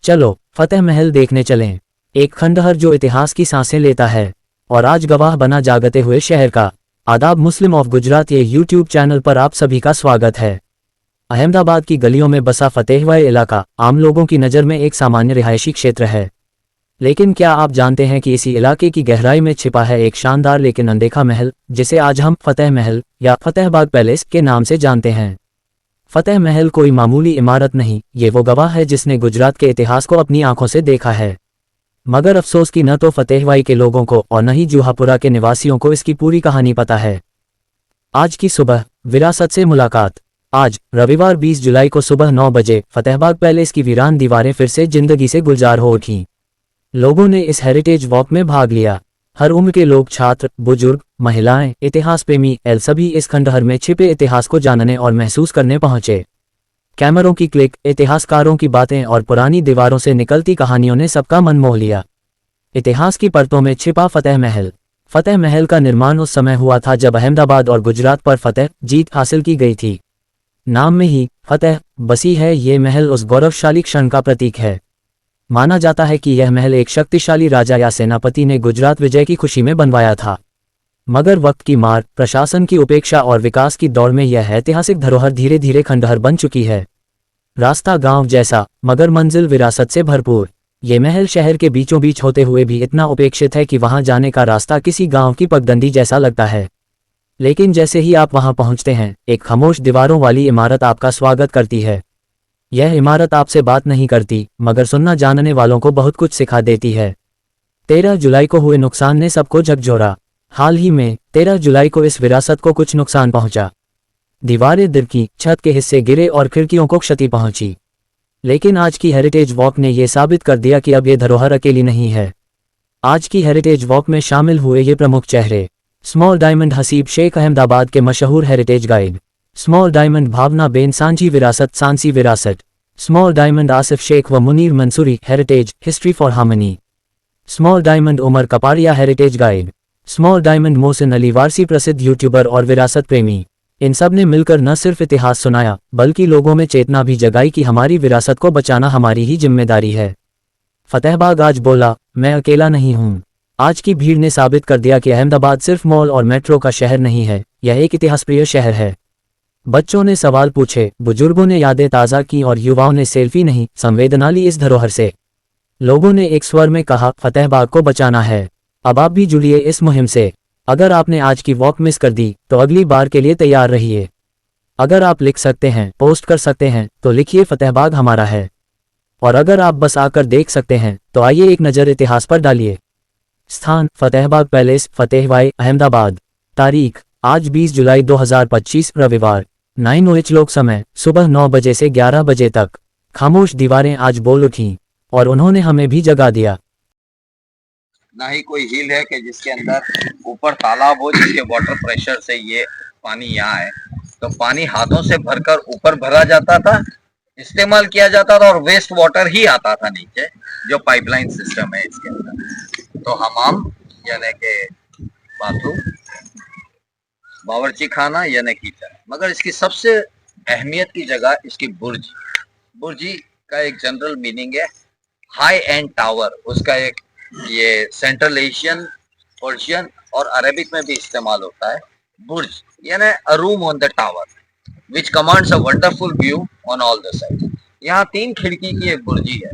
चलो फतेह महल देखने चलें। एक खंडहर जो इतिहास की सांसें लेता है और आज गवाह बना जागते हुए शहर का। आदाब मुस्लिम ऑफ गुजरात ये यूट्यूब चैनल पर आप सभी का स्वागत है। अहमदाबाद की गलियों में बसा फतेहवाई इलाका आम लोगों की नज़र में एक सामान्य रिहायशी क्षेत्र है, लेकिन क्या आप जानते हैं कि इसी इलाके की गहराई में छिपा है एक शानदार लेकिन अनदेखा महल, जिसे आज हम फतेह महल या फतेहबाग पैलेस के नाम से जानते हैं। फतेह महल कोई मामूली इमारत नहीं, ये वो गवाह है जिसने गुजरात के इतिहास को अपनी आंखों से देखा है। मगर अफसोस कि न तो फतेहवाई के लोगों को और न ही जूहापुरा के निवासियों को इसकी पूरी कहानी पता है। आज की सुबह विरासत से मुलाकात। आज रविवार 20 जुलाई को सुबह 9 बजे फतेहबाग पैलेस की वीरान दीवारें फिर से जिंदगी से गुलजार हो उठीं। लोगों ने इस हेरिटेज वॉक में भाग लिया। हर उम्र के लोग, छात्र, बुजुर्ग, महिलाएं, इतिहास प्रेमी सभी इस खंडहर में छिपे इतिहास को जानने और महसूस करने पहुंचे। कैमरों की क्लिक, इतिहासकारों की बातें और पुरानी दीवारों से निकलती कहानियों ने सबका मन मोह लिया। इतिहास की परतों में छिपा फतेह महल। फतेह महल का निर्माण उस समय हुआ था जब अहमदाबाद और गुजरात पर फतेह जीत हासिल की गई थी। नाम में ही फतेह बसी है, ये महल उस गौरवशाली क्षण का प्रतीक है। माना जाता है कि यह महल एक शक्तिशाली राजा या सेनापति ने गुजरात विजय की खुशी में बनवाया था। मगर वक्त की मार, प्रशासन की उपेक्षा और विकास की दौड़ में यह ऐतिहासिक धरोहर धीरे धीरे खंडहर बन चुकी है। रास्ता गांव जैसा, मगर मंजिल विरासत से भरपूर। ये महल शहर के बीचों बीच होते हुए भी इतना उपेक्षित है कि वहां जाने का रास्ता किसी गांव की पगडंडी जैसा लगता है। लेकिन जैसे ही आप वहां पहुंचते हैं, एक खामोश दीवारों वाली इमारत आपका स्वागत करती है। यह इमारत आपसे बात नहीं करती, मगर सुनना जानने वालों को बहुत कुछ सिखा देती है। 13 जुलाई को हुए नुकसान ने सबको झकझोरा। हाल ही में 13 जुलाई को इस विरासत को कुछ नुकसान पहुंचा। दीवारें दिरकी, छत के हिस्से गिरे और खिड़कियों को क्षति पहुंची। लेकिन आज की हेरिटेज वॉक ने यह साबित कर दिया कि अब ये धरोहर अकेली नहीं है। आज की हेरिटेज वॉक में शामिल हुए ये प्रमुख चेहरे: स्मॉल डायमंड हसीब शेख, अहमदाबाद के मशहूर heritage guide. Small diamond Bhavna Ben, Sanjhi Virasat, Sansi Virasat. Small diamond Asif Sheikh व Munir Mansuri, heritage, history for harmony. Small diamond Umar Kapadia, heritage guide. Small diamond Mohsin Ali Warsi, प्रसिद्ध यूट्यूबर और विरासत प्रेमी। इन सब ने मिलकर न सिर्फ इतिहास सुनाया, बल्कि लोगों में चेतना भी जगाई कि हमारी विरासत को बचाना हमारी ही जिम्मेदारी है। फतेहबाग आज बोला, मैं अकेला नहीं हूँ। आज की भीड़ ने साबित कर दिया कि अहमदाबाद सिर्फ मॉल और मेट्रो का शहर नहीं है, यह एक इतिहासप्रिय शहर है। बच्चों ने सवाल पूछे, बुजुर्गों ने यादें ताज़ा की और युवाओं ने सेल्फी नहीं, संवेदना ली इस धरोहर से। लोगों ने एक स्वर में कहा, फतेहबाग को बचाना है। अब आप भी जुड़िए इस मुहिम से। अगर आपने आज की वॉक मिस कर दी, तो अगली बार के लिए तैयार रहिए। अगर आप लिख सकते हैं, पोस्ट कर सकते हैं, तो लिखिए फतेहबाग हमारा है। और अगर आप बस आकर देख सकते हैं, तो आइए एक नज़र इतिहास पर डालिए। स्थान: फतेहबाग पैलेस, फतेहवाई, अहमदाबाद। तारीख: आज 20 जुलाई 2025 रविवार। 9 लोक समय सुबह 9 बजे से 11 बजे तक। खामोश दीवारें आज बोल उठीं और उन्होंने हमें भी जगा दिया। ना ही कोई हिल है कि जिसके अंदर ऊपर तालाब हो जिसके वाटर प्रेशर से ये पानी यहाँ है। तो पानी हाथों से भरकर ऊपर भरा जाता था, इस्तेमाल किया जाता था और वेस्ट वाटर ही आता था नीचे, जो पाइपलाइन सिस्टम है इसके अंदर। तो हमाम यानी के बाथरूम, बावर्ची खाना यानी किचन। मगर इसकी सबसे अहमियत की जगह इसकी बुर्ज। बुर्जी का एक जनरल मीनिंग है हाई एंड टावर। उसका एक ये सेंट्रल एशियन, पर्शियन और अरेबिक में भी इस्तेमाल होता है। बुर्ज यानी अ room on the tower which commands a wonderful view on all the side. यहाँ 3 खिड़की की एक बुर्जी है।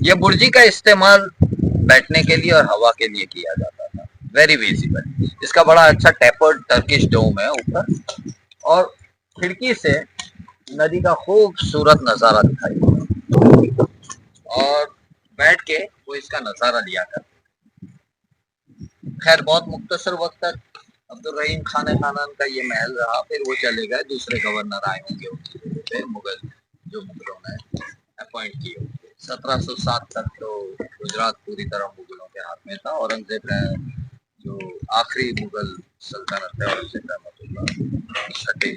यह बुर्जी का इस्तेमाल बैठने के लिए और हवा के लिए किया जाता था। Very visible. इसका बड़ा अच्छा टेपर्ड टर्किश डोम है ऊपर, और खिड़की से नदी का खूबसूरत नजारा दिखाई देता और बैठ के वो इसका नजारा लिया कर। खैर बहुत मुख्तसर वक्त तक अब्दुल रहीम खान का ये महल रहा, फिर वो चले गए, दूसरे गवर्नर आए होंगे उनकी जगह पे, मुगल जो मुगलों ने अपॉइंट किए होंगे। 1707 तक तो गुजरात पूरी तरह मुगलों के हाथ में था। औरंगजेब ने जो आखिरी मुगल सल्तनत है, औरंगजेब रहमतुल्लाह, छठे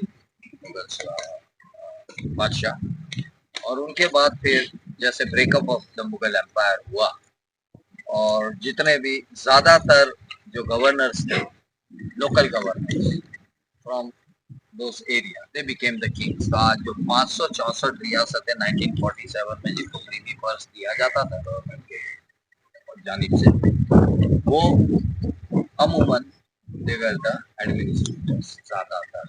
मुगल बादशाह। और उनके बाद फिर जैसे breakup of the Mughal empire हुआ और जितने भी ज्यादातर जो गवर्नर्स थे, local governors from those areas, they became the kings. तो आज जो 564 रियासतें 1947 में जिनको प्रीति पर्स दिया जाता था गवर्नमेंट के जानिब से, वो अमूमन they were the administrators ज्यादातर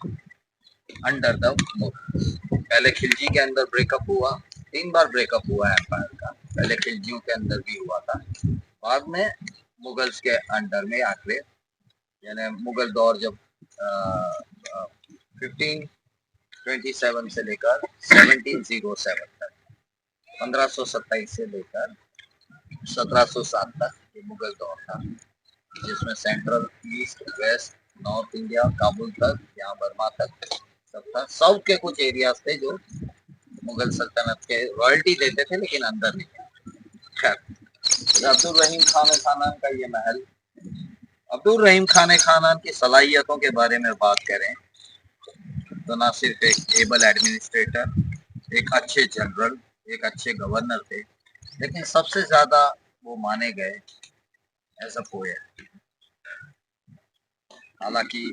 अंडर द मुगल्स। पहले खिलजी के अंदर ब्रेकअप हुआ, 3 बार ब्रेकअप हुआ है एम्पायर का। पहले खिलजियों के अंदर भी हुआ था, बाद में मुगल्स के अंडर में आखिर, यानी मुगल दौर जब 1527 से लेकर 1707 तक, 1527 से लेकर 1707 तक ये मुगल दौर था, जिसमें central, east, west, north India, Kabul तक, यहाँ बर्मा तक सब था। साउथ के कुछ एरियाज थे जो मुगल सल्तनत के रॉयल्टी देते थे, लेकिन अंदर नहीं। खैर, अब्दुल रहीम खान खानान का ये महल, अब्दुल रहीम खान खानान की सलाहियतों के बारे में बात करें तो ना सिर्फ एक एबल एडमिनिस्ट्रेटर, एक अच्छे जनरल, एक अच्छे गवर्नर थे, लेकिन सबसे ज्यादा वो माने गए एज अ पोएट। हालांकि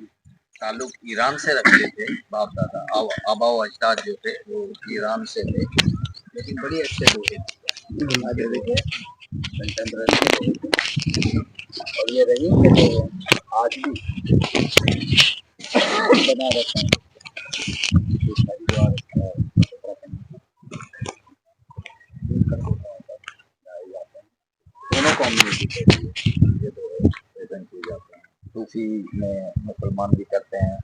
ताल्लुक ईरान से रखते थे, बाप दादा आबा अजदाद जो थे वो ईरान से थे, लेकिन बड़ी अच्छे लोग थे। आगे देखिए कंटेम्पररी, और ये रहीम के जो आज भी बना रहते हैं दोनों कम्युनिटी के ये दो प्रेजेंट किए जाते हैं। सूफी में मुसलमान भी करते हैं,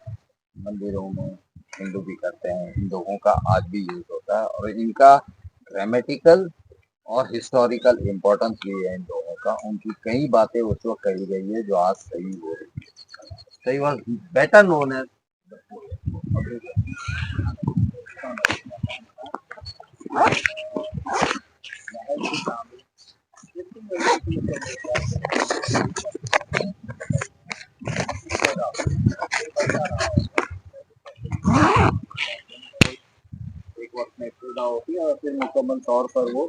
मंदिरों में हिंदू भी करते हैं, इन लोगों का आज भी यूज होता है, और इनका ग्रामेटिकल और हिस्टोरिकल इम्पोर्टेंस भी है इन लोगों का। उनकी कई बातें उस वक्त कही गई है जो आज सही हो रही है। सही वॉज बेटर नोन एज एक वक्त में पूरा होती है और फिर मुकम्मल तौर पर वो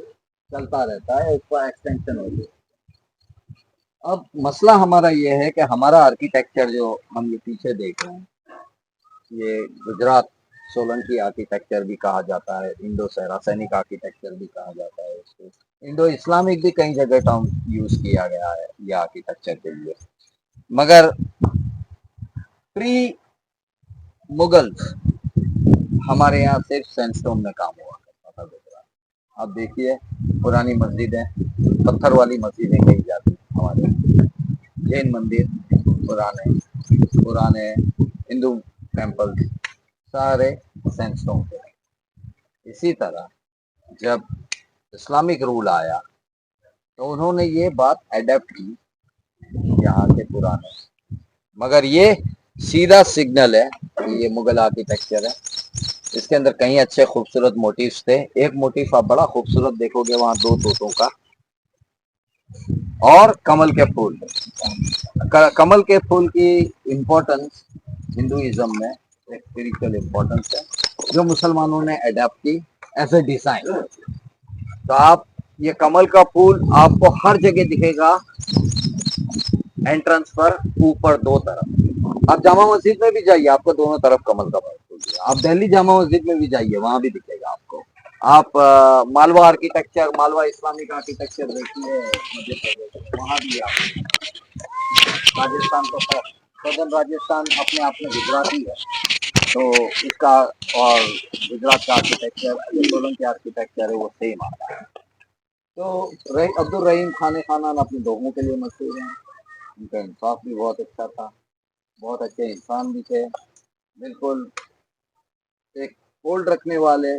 चलता रहता है, उसका एक्सटेंशन होती है। अब मसला हमारा ये है कि हमारा आर्किटेक्चर जो हम ये पीछे देख रहे हैं, ये गुजरात सोलंकी आर्किटेक्चर भी कहा जाता है, इंडो सैरासैनिक आर्किटेक्चर भी कहा जाता है, इसको इंडो इस्लामिक भी कई जगह टर्म यूज किया गया है ये आर्किटेक्चर के लिए। मगर प्री मुगल्स हमारे यहाँ सिर्फ सैंडस्टोन में काम हुआ करता था गुजरात। आप देखिए पुरानी मस्जिदें, पत्थर वाली मस्जिदें कही जाती हैं हमारे यहाँ, जैन मंदिर पुराने हिंदू टेम्पल्स सारे सैंडस्टोन के। इसी तरह जब इस्लामिक रूल आया तो उन्होंने ये बात एडेप्ट की यहाँ के पुराने, मगर ये सीधा सिग्नल है कि ये मुगल आर्किटेक्चर है। इसके अंदर कई अच्छे खूबसूरत मोटिव्स थे। एक मोटिव आप बड़ा खूबसूरत देखोगे वहां, 2 तोतों का और कमल के फूल। कमल के फूल की इम्पोर्टेंस हिंदुइज्म में एक स्पिरिचुअल इम्पोर्टेंस है, जो मुसलमानों ने अडेप्ट की एज ए डिजाइन। तो आप ये कमल का फूल आपको हर जगह दिखेगा, एंट्रेंस पर ऊपर 2 तरफ। आप जामा मस्जिद में भी जाइए, आपको दोनों तरफ कमल का फूल दिखेगा। आप दिल्ली जामा मस्जिद में भी जाइए, वहां भी दिखेगा आपको। आप Malwa architecture, Malwa Islamic architecture देखिए मध्य प्रदेश, वहां भी आप राजस्थान तो सदर्न राजस्थान अपने आप में गुजराती है, तो इसका और गुजरात का आर्किटेक्चर, सोलंकी आर्किटेक्चर है, वो सेम आता है। तो अब्दुल रहीम खान खानान अपने लोगों के लिए मशहूर हैं। उनका इंसाफ भी बहुत अच्छा था, बहुत अच्छे इंसान भी थे, बिल्कुल एक होल्ड रखने वाले,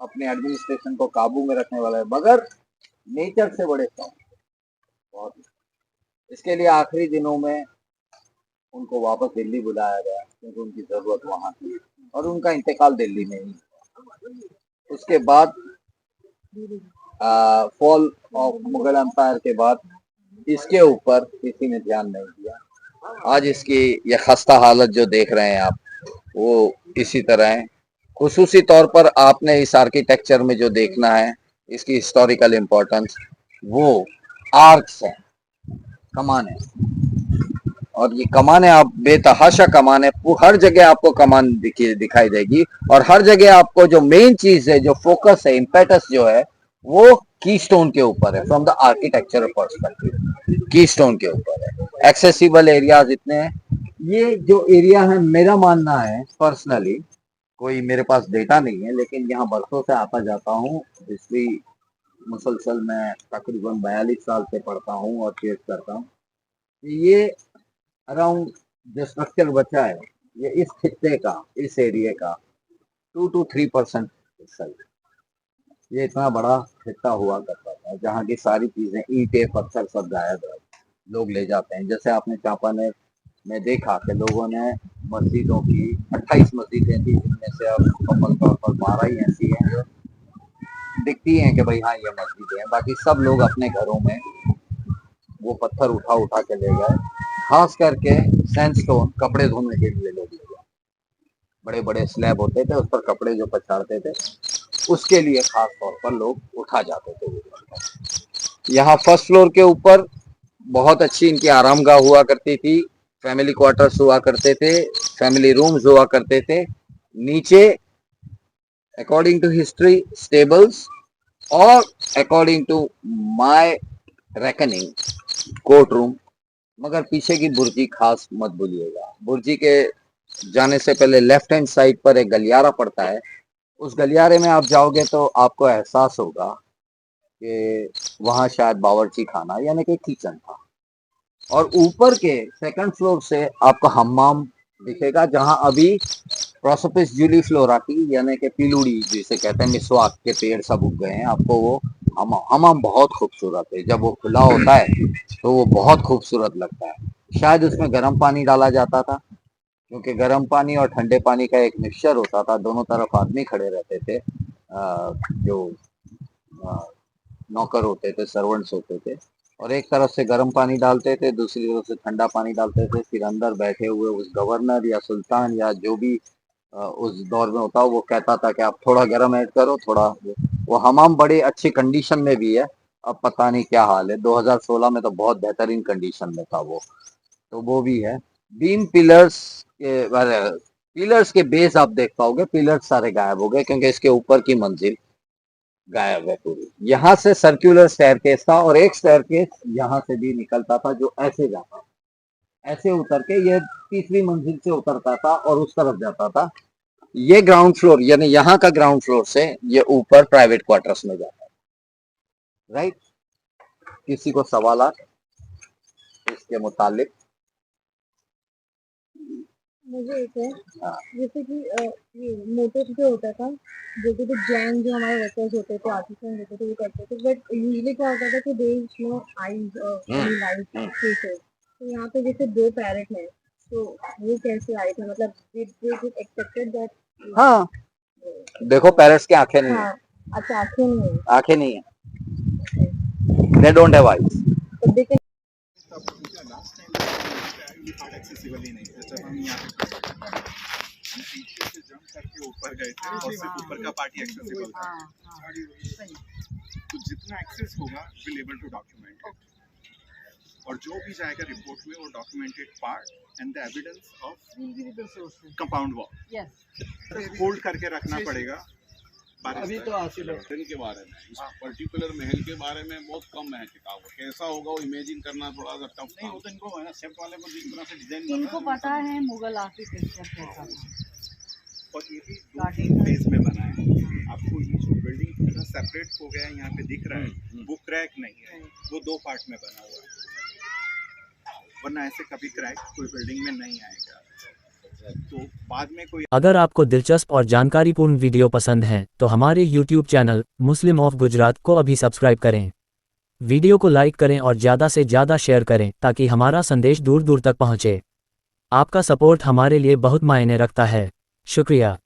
अपने एडमिनिस्ट्रेशन को काबू में रखने वाले, मगर नेचर से बड़े सॉफ्ट बहुत। इसके लिए आखिरी दिनों में उनको वापस दिल्ली बुलाया गया, क्योंकि उनकी जरूरत वहां थी, और उनका इंतकाल दिल्ली में ही। उसके बाद फॉल ऑफ मुगल एम्पायर के बाद इसके ऊपर किसी ने ध्यान नहीं दिया। आज इसकी ये खस्ता हालत जो देख रहे हैं आप, वो इसी तरह है। खुसूसी तौर पर आपने इस आर्किटेक्चर में जो देखना है, इसकी हिस्टोरिकल इम्पोर्टेंस, वो आर्क्स हैं, कमान है, और ये कमाने आप बेतहाशा कमान है, हर जगह आपको कमान दिखाई देगी। और हर जगह आपको जो मेन चीज है, जो फोकस है, इम्पेटस जो है, वो कीस्टोन के ऊपर है। From the architectural perspective keystone के ऊपर है। एक्सेसिबल एरियाज इतने हैं। ये जो एरिया है, मेरा मानना है पर्सनली, कोई मेरे पास डेटा नहीं है, लेकिन यहाँ बरसों से आता जाता हूँ, हिस्ट्री मुसलसल मैं तकरीबन 42 साल से पढ़ता हूँ और चेक करता हूँ। ये अराउंड जो स्ट्रक्चर बचा है, ये इस खित्ते का, इस एरिया का 2 to 3% हिस्सा है। ये इतना बड़ा खित्ता हुआ करता था जहाँ की सारी चीजें, ईंटें पत्थर सब गायब है, लोग ले जाते हैं। जैसे आपने चांपानेर में देखा कि लोगों ने मस्जिदों की 28 मस्जिदें थी, जिनमें से अब मुकम्मल तौर पर 12 ही ऐसी हैं जो दिखती हैं कि भाई हाँ ये मस्जिदें हैं। बाकी सब लोग अपने घरों में वो पत्थर उठा उठा के ले गए। खास करके सैंडस्टोन कपड़े धोने के लिए लोग ले गए। बड़े बड़े स्लैब होते थे, उस पर कपड़े जो पछाड़ते थे, उसके लिए खास तौर पर लोग उठा जाते थे। यहाँ फर्स्ट फ्लोर के ऊपर बहुत अच्छी इनकी आरामगाह हुआ करती थी, फैमिली क्वार्टर्स हुआ करते थे, फैमिली रूम्स हुआ करते थे। नीचे अकॉर्डिंग टू हिस्ट्री स्टेबल्स, और according to my reckoning court room. मगर पीछे की बुर्जी खास मत भूलिएगा। बुर्जी के जाने से पहले लेफ्ट हैंड साइड पर एक गलियारा पड़ता है। उस गलियारे में आप जाओगे तो आपको एहसास होगा कि वहां शायद बावर्ची खाना यानी कि किचन था। और ऊपर के सेकंड फ्लोर से आपको हम्माम दिखेगा, जहां अभी प्रोसोपिस जूलीफ्लोरा की यानी कि पीलूड़ी जिसे कहते हैं, मिसवाक के पेड़ सब उग गए हैं। आपको वो हमाम बहुत खूबसूरत है। जब वो खुला होता है तो वो बहुत खूबसूरत लगता है। शायद उसमें गर्म पानी डाला जाता था, क्योंकि गर्म पानी और ठंडे पानी का एक मिक्सचर होता था। दोनों तरफ आदमी खड़े रहते थे, जो नौकर होते थे, सर्वेंट्स होते थे, और एक तरफ से गर्म पानी डालते थे, दूसरी तरफ से ठंडा पानी डालते थे। फिर अंदर बैठे हुए उस गवर्नर या सुल्तान या जो भी उस दौर में होता, वो कहता था कि आप थोड़ा गर्म ऐड करो, थोड़ा। वो हमाम बड़ी अच्छी कंडीशन में भी है। अब पता नहीं क्या हाल है, 2016 में तो बहुत बेहतरीन कंडीशन में था वो, तो वो भी है। बीम पिलर्स के बेस आप देख पाओगे, पिलर्स सारे गायब हो गए, क्योंकि इसके ऊपर की मंजिल गायब है पूरी। यहाँ से सर्कुलर स्टेयरकेस था, और एक स्टेयरकेस यहाँ से भी निकलता था जो ऐसे जाता था, ऐसे उतर के ये तीसरी मंजिल से उतरता था और उस तरफ जाता था। ये ग्राउंड फ्लोर, यानी यहाँ का ग्राउंड फ्लोर से ये ऊपर प्राइवेट क्वार्टर्स में जाता है। राइट? किसी को सवाल इसके मुतालिक? मुझे एक है, जैसे कि ये मोटिव जो होता था, जो कि जैन जो हमारे वर्कर्स होते थे, आर्टिसन होते थे, वो करते थे। बट यूजली क्या होता था कि देयर इज नो आईज और लाइट फेसेस। तो यहाँ पे जैसे 2 पैरेट है, तो वो कैसे आए थे? मतलब did एक्सपेक्टेड दैट? हाँ, देखो पैरट्स की आंखें नहीं है। हाँ, अच्छा, आंखें नहीं है। आंखें नहीं है, दे डोंट हैव आईज। तो दे ये पार्ट एक्सेसिबल ही नहीं है। जब हम यहाँ पे पीछे से जंप करके ऊपर गए थे और सिर्फ ऊपर का पार्ट ही एक्सेसिबल था। तो जितना एक्सेस होगा will able to document it, और जो भी जाएगा रिपोर्ट में वो documented part and the evidence of compound wall yes hold करके रखना पड़ेगा। अभी तो महल के बारे में, इस पर्टिकुलर महल के बारे में बहुत कम है किताब। कैसा होगा वो इमेजिन करना थोड़ा सा टफ नहीं। वो तो इनको है ना, सेट वाले को जिस तरह से डिजाइन इनको पता है मुगल आर्किटेक्चर कैसा था, और ये भी 2-3 फेज में बना है। आपको ये जो बिल्डिंग पूरा सेपरेट हो गया है यहाँ पे दिख रहा है, वो क्रैक नहीं है, वो 2 पार्ट में बना हुआ है। वरना ऐसे कभी क्रैक कोई बिल्डिंग में नहीं आएगा। तो बाद में कोई अगर आपको दिलचस्प और जानकारीपूर्ण वीडियो पसंद हैं तो हमारे YouTube channel Muslim of Gujarat को अभी सब्सक्राइब करें। वीडियो को लाइक करें और ज़्यादा से ज़्यादा शेयर करें ताकि हमारा संदेश दूर दूर तक पहुँचे। आपका सपोर्ट हमारे लिए बहुत मायने रखता है। शुक्रिया।